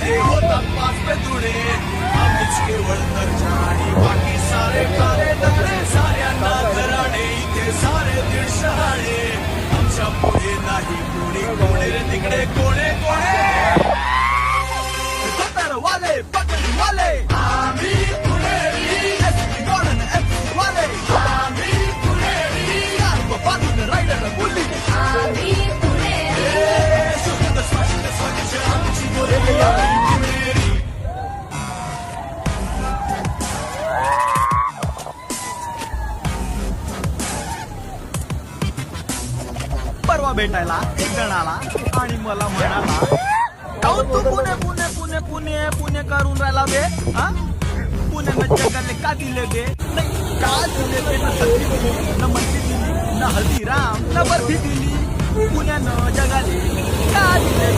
मध्ये होतात पाच पेदुडे आम्हीच केवळ घरच्या आणि बाकी सारे काळे डगरे साऱ्यांना घराणे इथे सारे दीड शहाणे आमच्या पुढे नाही कोणी कोणे रे तिकडे कोणे कोणे वाले पकड वाले आम्ही पुणेरी गॉर्डन वाले आम्ही पुणेरी बाजूने रायडर बोलली आम्ही पुणेरी शुद्ध स्वच्छ आमची बोलली आम्ही पुणेरी परवा भेटायला एक जण आला आणि मला म्हणाला काहून तू पुणे पुणे पुणे पुणे पुणे करून राहिला बे हा पुण्यानं जगाले का दिले गे नाही का दिले बे न संधी दिली न मंत्री दिली न हल्दीराम न बर्फी दिली पुण्यानं जगाले का दिले